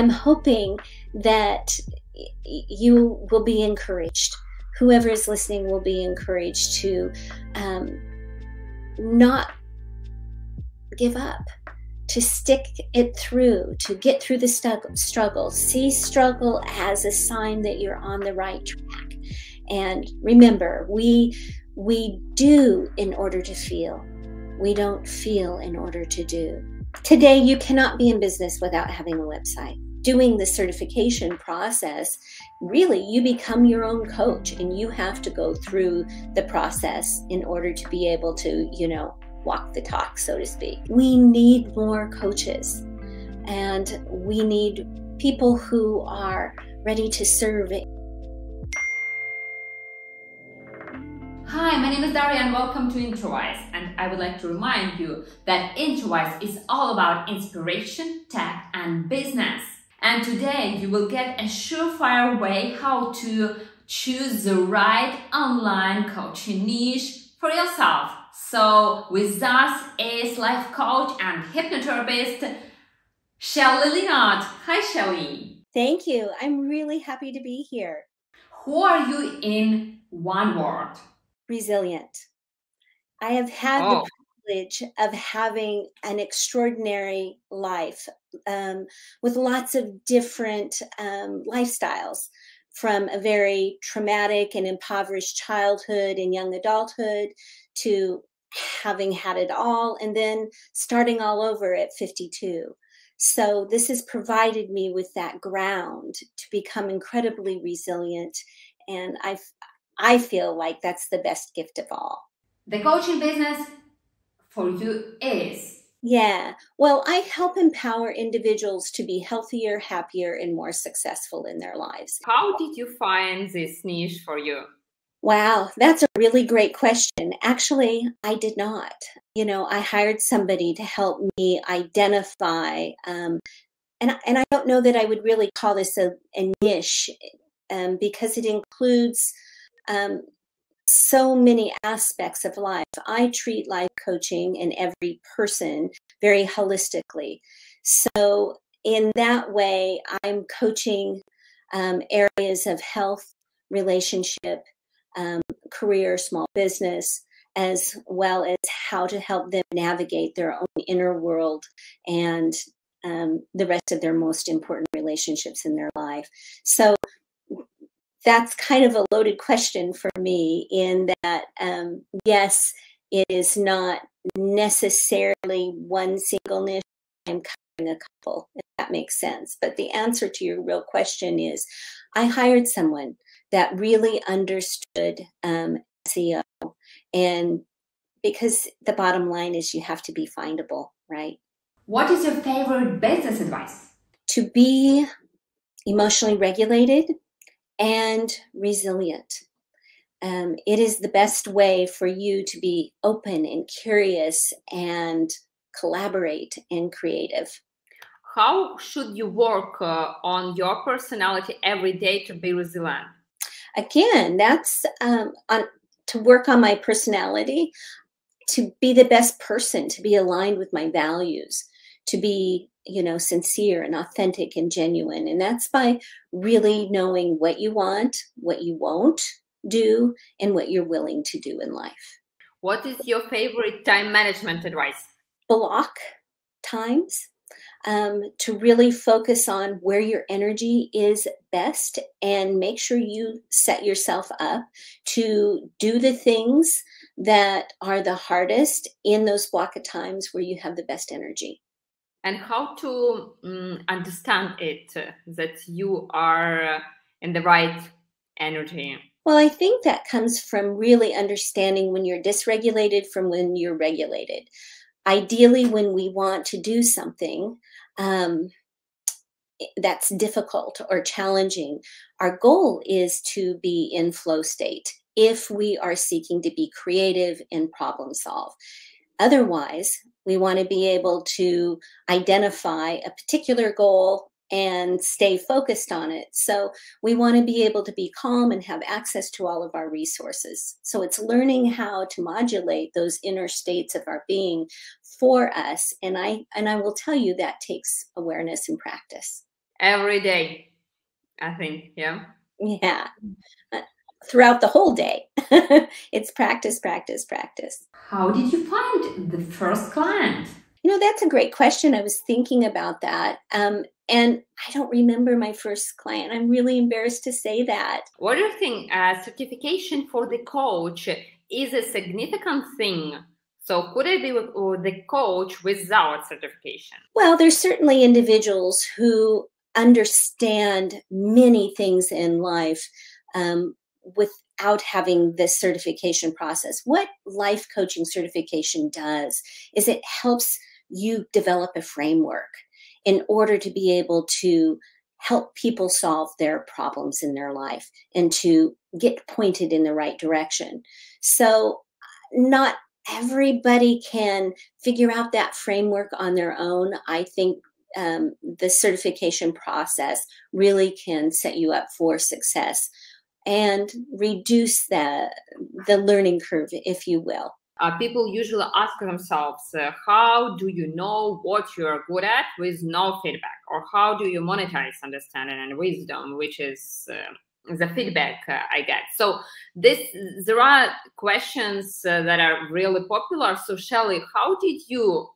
I'm hoping that you will be encouraged. Whoever is listening will be encouraged to not give up, to stick it through, to get through the struggle. See struggle as a sign that you're on the right track. And remember, we do in order to feel. We don't feel in order to do. Today, you cannot be in business without having a website. Doing the certification process, really, you become your own coach, and you have to go through the process in order to be able to, walk the talk, so to speak. We need more coaches, and we need people who are ready to serve. Hi, my name is Daria and welcome to Introvise, and I would like to remind you that Introvise is all about inspiration, tech and business. And today you will get a surefire way how to choose the right online coaching niche for yourself. So with us is life coach and hypnotherapist Shelly Leonard. Hi Shelly. Thank you. I'm really happy to be here. Who are you in one word? Resilient. I have had the privilege of having an extraordinary life with lots of different lifestyles, from a very traumatic and impoverished childhood and young adulthood to having had it all and then starting all over at 52. So this has provided me with that ground to become incredibly resilient, and I feel like that's the best gift of all. The coaching business for you is? Yeah, well, I help empower individuals to be healthier, happier, and more successful in their lives. How did you find this niche for you? Wow, that's a really great question. Actually, I did not. I hired somebody to help me identify, and I don't know that I would really call this a niche because it includes so many aspects of life. I treat life coaching and every person very holistically. So in that way, I'm coaching areas of health, relationship, career, small business, as well as how to help them navigate their own inner world and the rest of their most important relationships in their life. So that's kind of a loaded question for me, in that, yes, it is not necessarily one single niche. I'm covering a couple, if that makes sense. But the answer to your real question is, I hired someone that really understood SEO. And because the bottom line is you have to be findable, right? What is your favorite business advice? To be emotionally regulated and resilient. It is the best way for you to be open and curious and collaborate and creative. How should you work on your personality every day to be resilient? Again, that's to work on my personality, to be the best person, to be aligned with my values, to be sincere and authentic and genuine. And that's by really knowing what you want, what you won't do, and what you're willing to do in life. What is your favorite time management advice? Block times to really focus on where your energy is best, and make sure you set yourself up to do the things that are the hardest in those block of times where you have the best energy. And how to understand it, that you are in the right energy? Well, I think that comes from really understanding when you're dysregulated from when you're regulated. Ideally, when we want to do something that's difficult or challenging, our goal is to be in flow state if we are seeking to be creative and problem solve. Otherwise, we want to be able to identify a particular goal and stay focused on it. So we want to be able to be calm and have access to all of our resources. So it's learning how to modulate those inner states of our being for us. And I will tell you that takes awareness and practice. Every day, I think. Yeah. Yeah, uh, throughout the whole day. It's practice, practice, practice. How did you find the first client? That's a great question. I was thinking about that. And I don't remember my first client. I'm really embarrassed to say that. What do you think? Certification for the coach is a significant thing. So could I be the coach without certification? Well, there's certainly individuals who understand many things in life without having this certification process. What life coaching certification does is it helps you develop a framework in order to be able to help people solve their problems in their life and to get pointed in the right direction. So, not everybody can figure out that framework on their own. I think the certification process really can set you up for success and reduce the learning curve, if you will. People usually ask themselves, how do you know what you're good at with no feedback? Or how do you monetize understanding and wisdom, which is the feedback I get? So there are questions that are really popular. So Shelley, how did you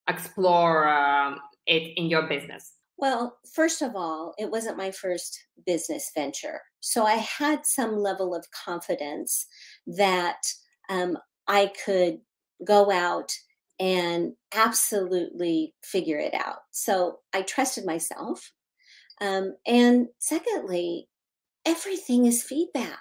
explore it in your business? Well, first of all, it wasn't my first business venture. So I had some level of confidence that I could go out and absolutely figure it out. So I trusted myself. And secondly, everything is feedback,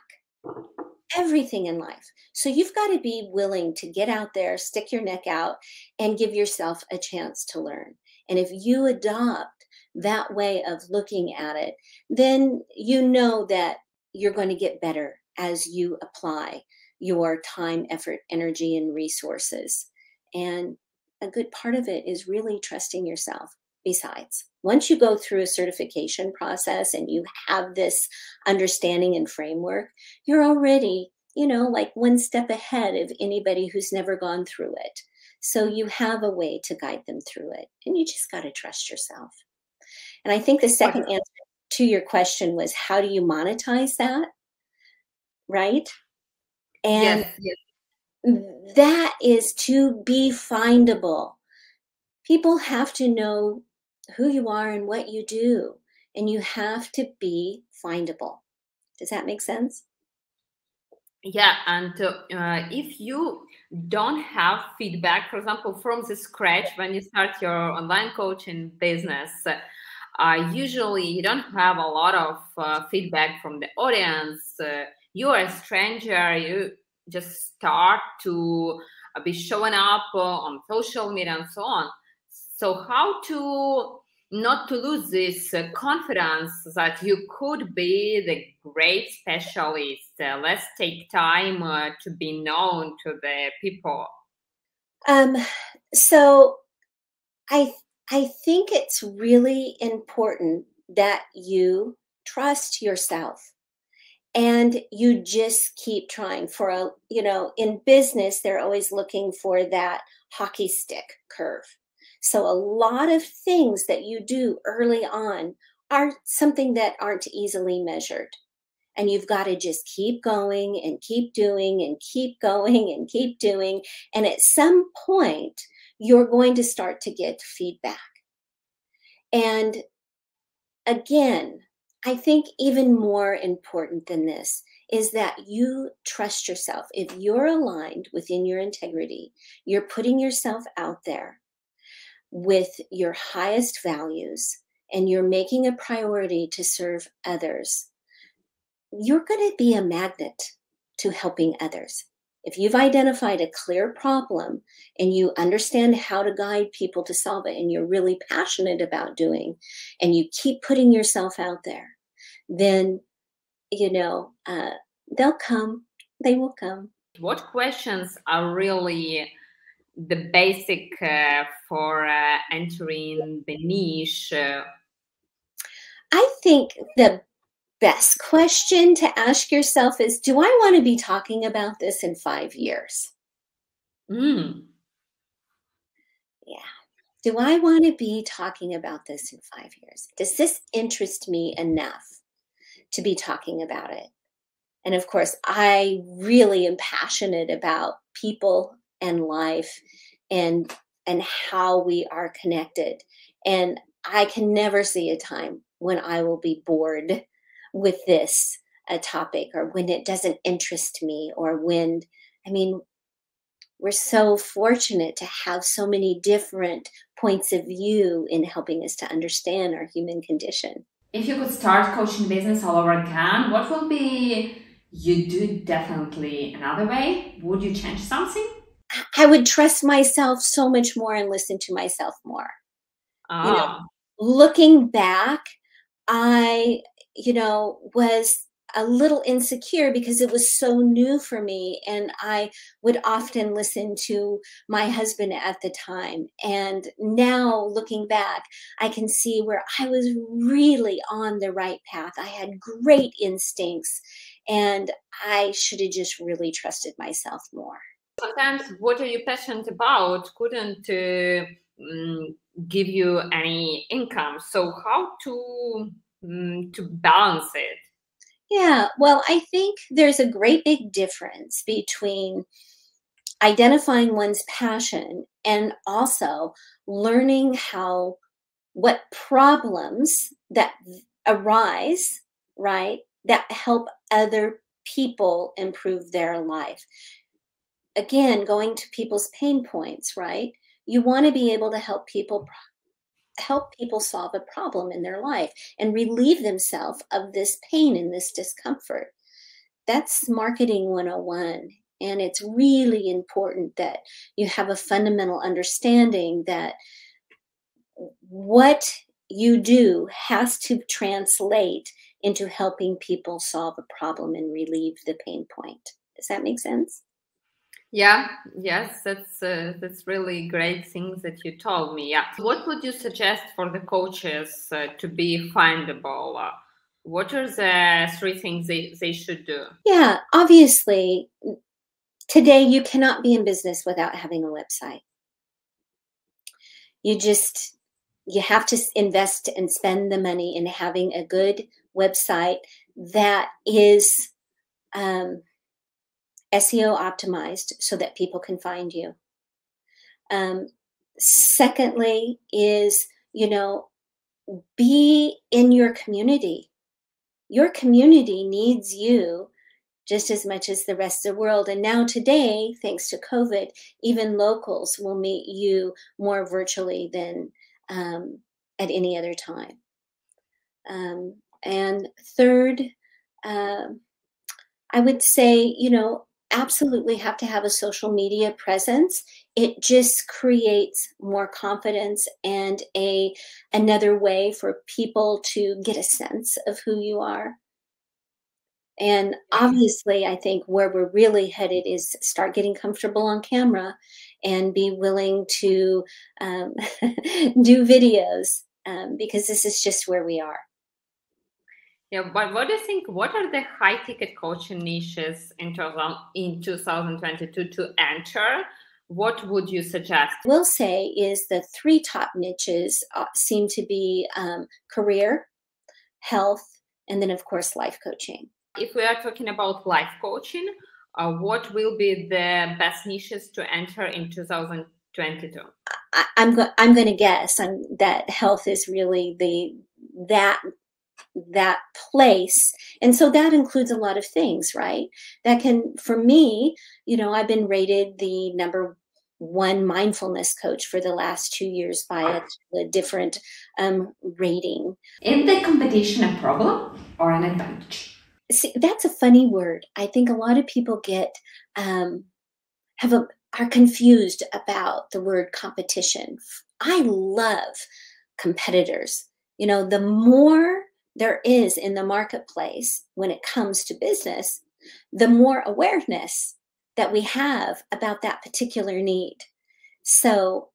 everything in life. So you've got to be willing to get out there, stick your neck out, and give yourself a chance to learn. And if you adopt that way of looking at it, then you know that you're going to get better as you apply your time, effort, energy, and resources. And a good part of it is really trusting yourself. Besides, once you go through a certification process and you have this understanding and framework, you're already, like one step ahead of anybody who's never gone through it. So you have a way to guide them through it, and you just got to trust yourself. And I think the second answer to your question was, how do you monetize that? Right? And yes. That is to be findable. People have to know who you are and what you do, and you have to be findable. Does that make sense? Yeah, and if you don't have feedback, for example, from the scratch when you start your online coaching business, usually you don't have a lot of feedback from the audience. You're a stranger, you just start to be showing up on social media and so on. So how to not to lose this confidence that you could be the great specialist? Let's take time to be known to the people. So I think it's really important that you trust yourself and you just keep trying in business, they're always looking for that hockey stick curve. So a lot of things that you do early on are something that aren't easily measured. And you've got to just keep going and keep doing and keep going and keep doing. And at some point, you're going to start to get feedback. And again, I think even more important than this is that you trust yourself. If you're aligned within your integrity, you're putting yourself out there with your highest values, and you're making a priority to serve others, you're going to be a magnet to helping others. If you've identified a clear problem and you understand how to guide people to solve it, and you're really passionate about doing, and you keep putting yourself out there, then, they'll come. They will come. What questions are really the basic for entering the niche? I think the best question to ask yourself is, do I want to be talking about this in 5 years? Mm. Yeah. Do I want to be talking about this in 5 years? Does this interest me enough to be talking about it? And of course, I really am passionate about people and life and and how we are connected. And I can never see a time when I will be bored with this topic, or when it doesn't interest me, or when, I mean, we're so fortunate to have so many different points of view in helping us to understand our human condition. If you could start coaching business all over again, what will be you do definitely another way? Would you change something? I would trust myself so much more and listen to myself more. You know, Ah, looking back, I, was a little insecure because it was so new for me. And I would often listen to my husband at the time. And now looking back, I can see where I was really on the right path. I had great instincts, and I should have just really trusted myself more. sometimes what are you passionate about couldn't mm, give you any income. So how to balance it? Yeah, well, I think there's a great big difference between identifying one's passion and also learning what problems that arise, right, that help other people improve their life. Again, going to people's pain points, right? You want to be able to help people solve a problem in their life and relieve themselves of this pain and this discomfort. That's marketing 101. And it's really important that you have a fundamental understanding that what you do has to translate into helping people solve a problem and relieve the pain point. Does that make sense? Yeah, yes, that's really great things that you told me. Yeah. What would you suggest for the coaches to be findable? What are the three things they should do? Yeah, obviously, today you cannot be in business without having a website. You just you have to invest and spend the money in having a good website that is SEO optimized so that people can find you. Secondly is, be in your community. Your community needs you just as much as the rest of the world. And now today, thanks to COVID, even locals will meet you more virtually than at any other time. And third, I would say, absolutely have to have a social media presence. It just creates more confidence and another way for people to get a sense of who you are. And obviously, I think where we're really headed is start getting comfortable on camera and be willing to do videos, because this is just where we are. Yeah, but what do you think? What are the high ticket coaching niches in 2022 to enter? What would you suggest? I will say is the three top niches seem to be career, health, and then of course life coaching. If we are talking about life coaching, what will be the best niches to enter in 2022? I'm going to guess that health is really that place. And so that includes a lot of things, right? That can, for me, I've been rated the #1 mindfulness coach for the last 2 years by a different rating. Is the competition a problem or an advantage? See, that's a funny word. I think a lot of people are confused about the word competition. I love competitors. The more there is in the marketplace when it comes to business, the more awareness that we have about that particular need. So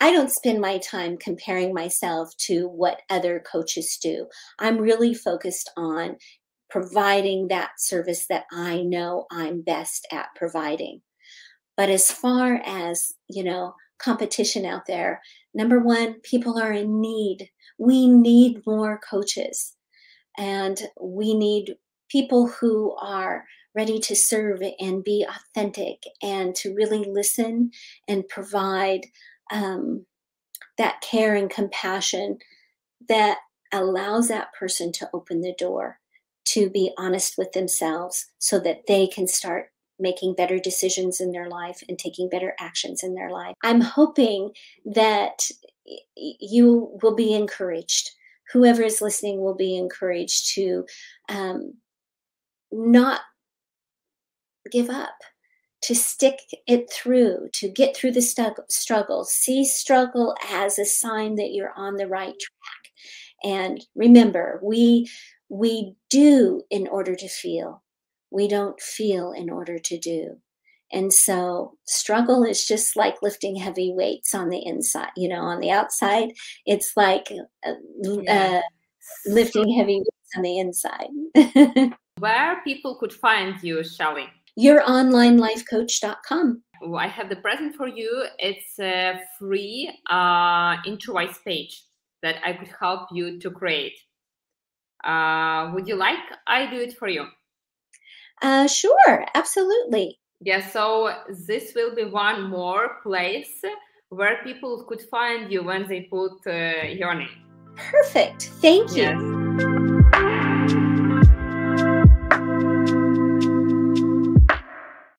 I don't spend my time comparing myself to what other coaches do. I'm really focused on providing that service that I know I'm best at providing. But as far as, competition out there. Number one, people are in need. We need more coaches, and we need people who are ready to serve and be authentic and to really listen and provide that care and compassion that allows that person to open the door to be honest with themselves so that they can start making better decisions in their life and taking better actions in their life. I'm hoping that you will be encouraged. Whoever is listening will be encouraged to not give up, to stick it through, to get through the struggle. See struggle as a sign that you're on the right track. And remember, we do in order to feel. We don't feel in order to do. And so struggle is just like lifting heavy weights on the inside. You know, on the outside, it's like lifting heavy weights on the inside. Where people could find you, Shelly? YourOnlineLifeCoach.com. Oh, I have the present for you. It's a free IntroWise page that I could help you to create. Would you like I do it for you? Sure, absolutely. Yeah, so this will be one more place where people could find you when they put your name. Perfect. Thank you. Yes.